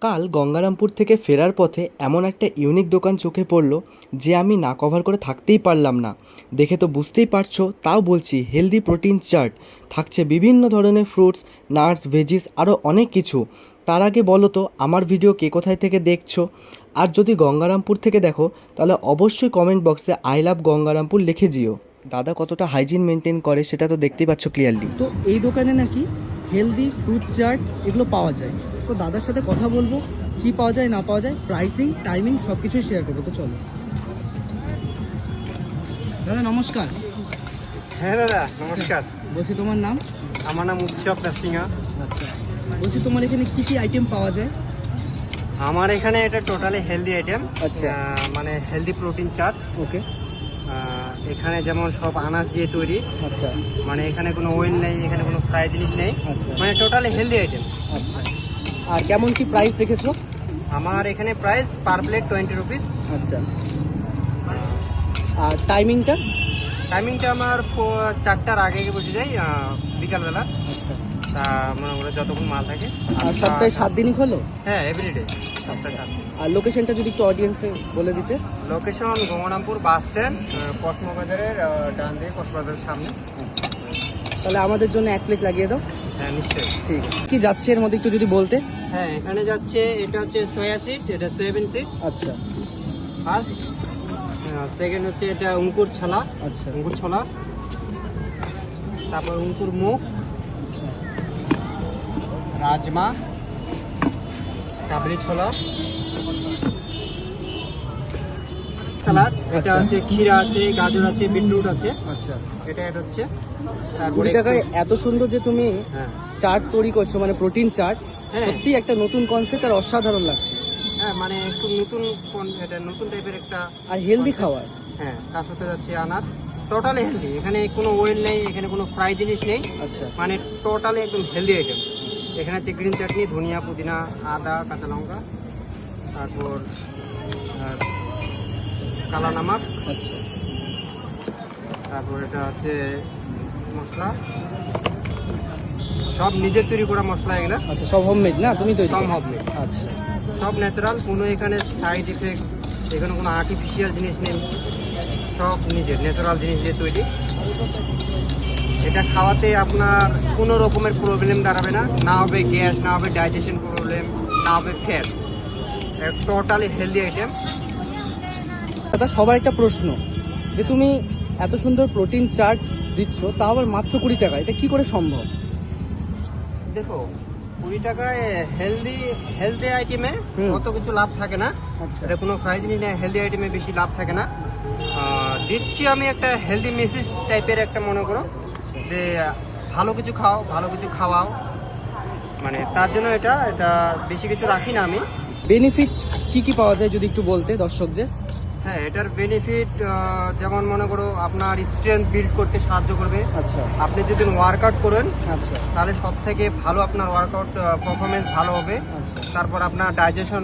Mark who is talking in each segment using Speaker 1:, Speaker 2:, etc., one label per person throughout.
Speaker 1: কাল গঙ্গারামপুর থেকে ফেরার পথে এমন একটা ইউনিক দোকান চোখে পড়লো যে আমি না কভার করে থাকতেই পারলাম না। দেখে তো বুঝতেই পারছো, তাও বলছি হেলদি প্রোটিন চার্ট থাকছে, বিভিন্ন ধরনের ফ্রুটস, নাটস, ভেজিস, আরও অনেক কিছু। তার আগে বলো তো আমার ভিডিও কে কোথায় থেকে দেখছো, আর যদি গঙ্গারামপুর থেকে দেখো তাহলে অবশ্যই কমেন্ট বক্সে আই লাভ গঙ্গারামপুর লিখে দিও। দাদা কতটা হাইজিন মেনটেন করে সেটা তো দেখতেই পাচ্ছ ক্লিয়ারলি।
Speaker 2: তো এই দোকানে নাকি হেলদি ফ্রুট চাট এগুলো পাওয়া যায়। তো দাদার সাথে কথা বলবো, কি পাওয়া যায় না পাওয়া যায়, প্রাইসিং, টাইমিং সব কিছুই শেয়ার করবো। তো চলো দাদা, নমস্কার।
Speaker 3: হ্যাঁ দাদা নমস্কার।
Speaker 2: বলছি তোমার নাম?
Speaker 3: আমার নাম উৎসব নাসিংহা।
Speaker 2: আচ্ছা, বলছি তোমার এখানে কি কি আইটেম পাওয়া যায়?
Speaker 3: আমার এখানে এটা টোটালি হেলদি আইটেম।
Speaker 2: আচ্ছা।
Speaker 3: মানে হেলদি প্রোটিন চাট।
Speaker 2: ওকে।
Speaker 3: এখানে যেমন সব আনাজ দিয়ে তৈরি।
Speaker 2: আচ্ছা
Speaker 3: মানে এখানে কোনো অয়েল নেই, এখানে কোনো ফ্রাই জিনিস নেই।
Speaker 2: আচ্ছা
Speaker 3: মানে টোটালি হেলদি আইটেম।
Speaker 2: আচ্ছা, আর কেমন কি প্রাইস রেখেছো?
Speaker 3: আমার এখানে প্রাইস পার প্লেট 20 রুপিস।
Speaker 2: আচ্ছা, আর টাইমিংটা?
Speaker 3: টাইমিংটা আমার 4টার আগে বসে যাই বিকালবেলা।
Speaker 2: আচ্ছা,
Speaker 3: তা মনে করো যতক্ষণ মাল থাকে।
Speaker 2: আর সপ্তাহে 7 দিনই খোলো?
Speaker 3: হ্যাঁ, এভরিডে সপ্তাহে 7 দিন।
Speaker 2: আর লোকেশনটা যদি একটু অডিয়েন্সে বলে দিতে।
Speaker 3: লোকেশন গঙ্গারামপুর বাস স্ট্যান্ড, কসমোবাজারের ডান দিকে, কসমোবাজারের সামনে।
Speaker 2: আচ্ছা, তাহলে আমাদের জন্য 1 প্লেট লাগিয়ে দাও।
Speaker 3: হ্যাঁ নিশ্চয়ই।
Speaker 2: ঠিক আছে, কি যাচ্ছে এর মধ্যে একটু যদি বলতে।
Speaker 3: হ্যাঁ, এখানে যাচ্ছে, এটা হচ্ছে সয়া সিড, এটা সয়াবিন সিড
Speaker 2: আচ্ছা
Speaker 3: ফার্স্ট। সেকেন্ড হচ্ছে এটা অঙ্কুর ছোলা,
Speaker 2: আচ্ছা
Speaker 3: অঙ্কুর ছোলা। তারপর অঙ্কুর মুগ,
Speaker 2: আচ্ছা
Speaker 3: রাজমা, কাবলি ছোলা, স্যালাড। এটা
Speaker 2: আচ্ছা।
Speaker 3: হচ্ছে ক্ষীরা আছে, গাজর আছে, বিটরুট আছে।
Speaker 2: আচ্ছা,
Speaker 3: এটা হচ্ছে
Speaker 2: 20
Speaker 3: তারপরে
Speaker 2: টাকায় এত সুন্দর যে তুমি
Speaker 3: হ্যাঁ
Speaker 2: চাট তৈরি করছো, মানে প্রোটিন চাট,
Speaker 3: হ্যাঁ।
Speaker 2: সত্যি একটা নতুন কনসেপ্ট আর অসাধারণ লাগছে।
Speaker 3: হ্যাঁ, মানে একটু নতুন এটা নতুন টাইপের একটা।
Speaker 2: আর হেলদি খাবার।
Speaker 3: হ্যাঁ, তার সাথে যাচ্ছে আনার। টোটালি হেলদি, এখানে কোনো অয়েল নেই, এখানে কোনো ফ্রাই জিনিস নেই।
Speaker 2: আচ্ছা
Speaker 3: মানে টোটালি একদম হেলদি আইটেম। এখানে হচ্ছে গ্রিন চাটনি, ধনিয়া, পুদিনা, আদা, কাঁচা লঙ্কা, তারপর কালা নামাক,
Speaker 2: আচ্ছা
Speaker 3: তারপর এটা হচ্ছে মশলা, সব নিজের তৈরি করা মশলা এগুলা।
Speaker 2: আচ্ছা, সব হোমমেড না, তুমি তৈরি করো?
Speaker 3: সম্ভব নেই,
Speaker 2: আচ্ছা
Speaker 3: সব ন্যাচারাল, কোনো এখানে সাইড এফেক্ট, এখানে কোনো আর্টিফিশিয়াল জিনিস নেই, সব নিজের ন্যাচারাল জিনিস দিয়ে তৈরি। এটা খাওয়াতে আপনার কোনো রকমের প্রবলেম দাঁড়াবে না, না হবে গ্যাস, না হবে ডাইজেশন প্রবলেম, না হবে ফ্যাট। Totally healthy item.
Speaker 2: দাদা, সবার একটা প্রশ্ন, যে তুমি এত সুন্দর প্রোটিন চাট দিচ্ছ, তাও আবার মাত্র 20 টাকা, এটা কি করে সম্ভব?
Speaker 3: দেখো, 20 টাকায় হেলদি আইটেমে অত কিছু লাভ থাকে না।
Speaker 2: আচ্ছা
Speaker 3: এটা কোনো ফ্রাই জিনিস নেই, হেলদি আইটেমে বেশি লাভ থাকে না। দিচ্ছি আমি একটা হেলদি মেসেজ টাইপের একটা, মনে করো যে ভালো কিছু খাও, ভালো কিছু খাওয়াও, মানে তার জন্য এটা বেশি কিছু রাখি না আমি।
Speaker 2: বেনিফিট কি কি পাওয়া যায় যদি একটু বলতে দর্শকদের।
Speaker 3: হ্যাঁ, এটার বেনিফিট যেমন মনে করো আপনার স্ট্রেংথ বিল্ড করতে সাহায্য করবে।
Speaker 2: আচ্ছা
Speaker 3: আপনি যদি ওয়ার্কআউট করেন
Speaker 2: আচ্ছা
Speaker 3: তাহলে সব থেকে ভালো আপনার ওয়ার্কআউট পারফরমেন্স ভালো হবে।
Speaker 2: আচ্ছা
Speaker 3: তারপর আপনার ডাইজেশন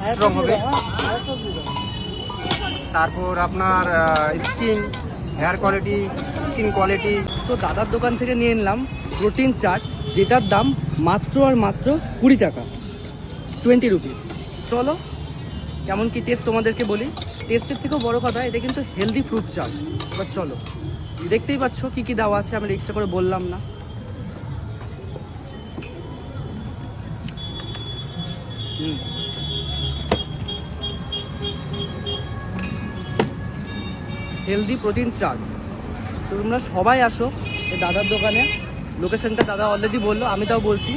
Speaker 3: স্ট্রং হবে। তারপর আপনার হেয়ার কোয়ালিটি, স্কিন কোয়ালিটি।
Speaker 2: তো দাদার দোকান থেকে নিয়ে নিলাম প্রোটিন চাট, যেটার দাম মাত্র আর মাত্র 20 টাকা, 20 রুপিস। চলো কেমন কি টেস্ট তোমাদেরকে বলি। টেস্টের থেকেও বড় কথা, এটা কিন্তু হেলদি ফ্রুট চাট। এবার চলো, দেখতেই পাচ্ছ কি কি দেওয়া আছে, আমরা এক্সট্রা করে বললাম না। Healthy protein chaat. তো তোমরা সবাই আসো এই দাদার দোকানে। লোকেশনটা দাদা অলরেডি বললো, আমি তাও বলছি।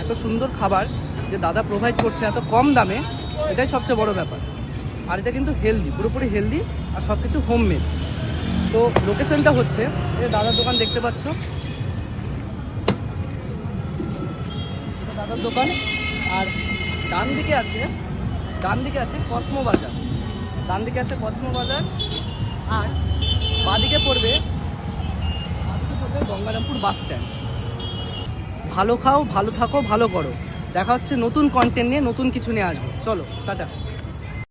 Speaker 2: এত সুন্দর খাবার যে দাদা প্রোভাইড করছে এত কম দামে, এটাই সবচেয়ে বড় ব্যাপার। আর এটা কিন্তু হেলদি, পুরোপুরি হেলদি, আর সব কিছু হোমমেড। তো লোকেশনটা হচ্ছে এই দাদার দোকান, দেখতে পাচ্ছ এটা দাদার দোকান। আর ডান দিকে আছে কসমো বাজার, ডান দিকে আছে কসমো বাজার, আর বাঁদিকে পড়বে গঙ্গারামপুর বাস স্ট্যান্ড। ভালো খাও, ভালো থাকো, ভালো করো। দেখা হচ্ছে নতুন কন্টেন্ট নিয়ে, নতুন কিছু নিয়ে আসবো। চলো টাটা।